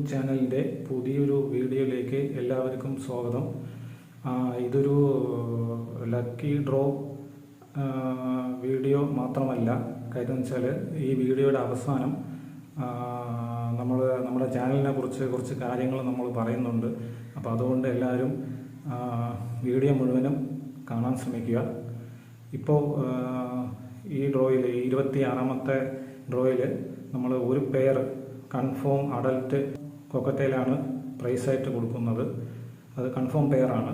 YouTube ചാനലിൻ്റെ പുതിയൊരു വീഡിയോയിലേക്ക് എല്ലാവർക്കും സ്വാഗതം. ഇതൊരു ലക്കി ഡ്രോ വീഡിയോ മാത്രമല്ല. കാര്യം വെച്ചാൽ ഈ വീഡിയോയുടെ അവസാനം നമ്മുടെ ചാനലിനെ കുറിച്ച് കുറച്ച് കാര്യങ്ങൾ നമ്മൾ പറയുന്നുണ്ട്. അപ്പോൾ അതുകൊണ്ട് എല്ലാവരും വീഡിയോ മുഴുവനും കാണാൻ ശ്രമിക്കുക. ഇപ്പോൾ ഈ ഡ്രോയിൽ 26ാമത്തെ ഡ്രോയിൽ നമ്മൾ ഒരു പെയർ കൺഫേം അഡൽട്ട് കൊക്കറ്റയിലാണ് പ്രൈസായിട്ട് കൊടുക്കുന്നത്. അത് കൺഫേം പെയറാണ്.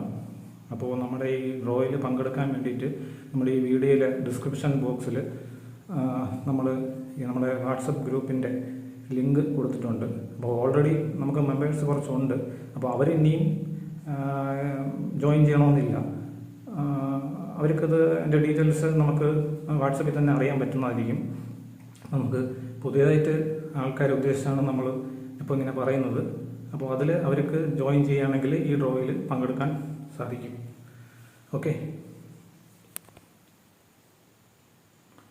അപ്പോൾ നമ്മുടെ ഈ ഡ്രോയിൽ പങ്കെടുക്കാൻ വേണ്ടിയിട്ട് നമ്മുടെ ഈ വീഡിയോയിലെ ഡിസ്ക്രിപ്ഷൻ ബോക്സിൽ നമ്മുടെ വാട്സപ്പ് ഗ്രൂപ്പിൻ്റെ ലിങ്ക് കൊടുത്തിട്ടുണ്ട്. അപ്പോൾ ഓൾറെഡി നമുക്ക് മെമ്പേഴ്സ് കുറച്ചുണ്ട്. അപ്പോൾ അവരിനിയും ജോയിൻ ചെയ്യണമെന്നില്ല. അവർക്കത് എൻ്റെ ഡീറ്റെയിൽസ് നമുക്ക് വാട്സപ്പിൽ തന്നെ അറിയാൻ പറ്റുന്നതായിരിക്കും. നമുക്ക് പുതിയതായിട്ട് ആൾക്കാരെ ഉദ്ദേശിച്ചാണ് നമ്മൾ ഇപ്പോൾ ഇങ്ങനെ പറയുന്നത്. അപ്പോൾ അതിൽ അവർക്ക് ജോയിൻ ചെയ്യുകയാണെങ്കിൽ ഈ ഡ്രോയിൽ പങ്കെടുക്കാൻ സാധിക്കും. ഓക്കെ,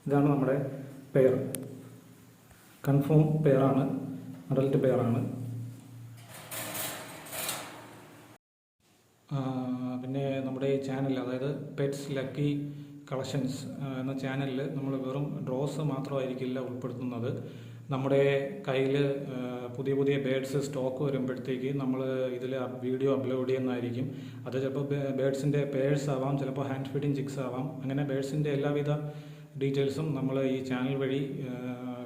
ഇതാണ് നമ്മുടെ പെയർ. കൺഫേം പെയറാണ്, അഡൽട്ട് പെയറാണ്. പിന്നെ നമ്മുടെ ഈ ചാനൽ, അതായത് പെറ്റ്സ് ലക്കി കളക്ഷൻസ് എന്ന ചാനലിൽ നമ്മൾ വെറും ഡ്രോസ് മാത്രമായിരിക്കില്ല ഉൾപ്പെടുത്തുന്നത്. നമ്മുടെ കയ്യിൽ പുതിയ പുതിയ ബേഡ്സ് സ്റ്റോക്ക് വരുമ്പോഴത്തേക്ക് നമ്മൾ ഇതിൽ വീഡിയോ അപ്ലോഡ് ചെയ്യുന്നതായിരിക്കും. അത് ചിലപ്പോൾ ബേഡ്സിൻ്റെ പേഴ്സ് ആവാം, ചിലപ്പോൾ ഹാൻഡ് ഫീഡിങ് ചിക്സ് ആവാം. അങ്ങനെ ബേഡ്സിൻ്റെ എല്ലാവിധ ഡീറ്റെയിൽസും നമ്മൾ ഈ ചാനൽ വഴി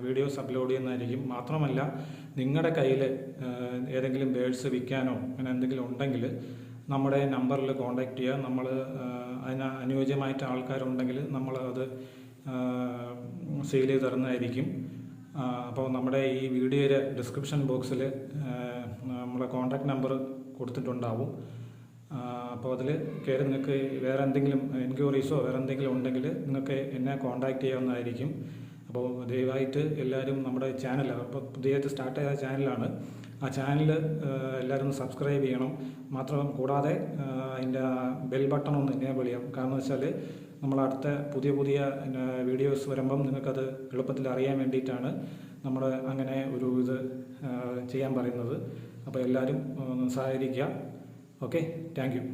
വീഡിയോസ് അപ്ലോഡ് ചെയ്യുന്നതായിരിക്കും. മാത്രമല്ല, നിങ്ങളുടെ കയ്യിൽ ഏതെങ്കിലും ബേഡ്സ് വിൽക്കാനോ അങ്ങനെ എന്തെങ്കിലും ഉണ്ടെങ്കിൽ നമ്മുടെ നമ്പറിൽ കോൺടാക്റ്റ് ചെയ്യുക. നമ്മൾ അതിന് അനുയോജ്യമായിട്ട് ആൾക്കാരുണ്ടെങ്കിൽ നമ്മൾ അത് സെയിൽ ചെയ്ത് തരുന്നതായിരിക്കും. അപ്പോൾ നമ്മുടെ ഈ വീഡിയോയുടെ ഡിസ്ക്രിപ്ഷൻ ബോക്സിൽ നമ്മുടെ കോൺടാക്റ്റ് നമ്പർ കൊടുത്തിട്ടുണ്ടാവും. അപ്പോൾ അതിൽ കയറി നിങ്ങൾക്ക് വേറെ എന്തെങ്കിലും എൻക്വയറീസോ വേറെ എന്തെങ്കിലും ഉണ്ടെങ്കിൽ നിങ്ങൾക്ക് എന്നെ കോൺടാക്റ്റ് ചെയ്യാവുന്നതായിരിക്കും. അപ്പോൾ ദയവായിട്ട് എല്ലാവരും നമ്മുടെ ചാനൽ, അപ്പോൾ പുതിയതായിട്ട് സ്റ്റാർട്ട് ചെയ്ത ചാനലാണ്, ആ ചാനൽ എല്ലാവരും ഒന്ന് സബ്സ്ക്രൈബ് ചെയ്യണം. മാത്രം കൂടാതെ അതിൻ്റെ ബെൽ ബട്ടൺ ഒന്ന് എനേബിൾ ചെയ്യാം. കാരണം വെച്ചാൽ നമ്മൾ അടുത്ത പുതിയ വീഡിയോസ് വരുമ്പം നിങ്ങൾക്കത് എളുപ്പത്തിൽ അറിയാൻ വേണ്ടിയിട്ടാണ് നമ്മൾ അങ്ങനെ ഒരു ഇത് ചെയ്യാൻ പറയുന്നത്. അപ്പോൾ എല്ലാവരും സഹകരിക്കുക. Okay, thank you.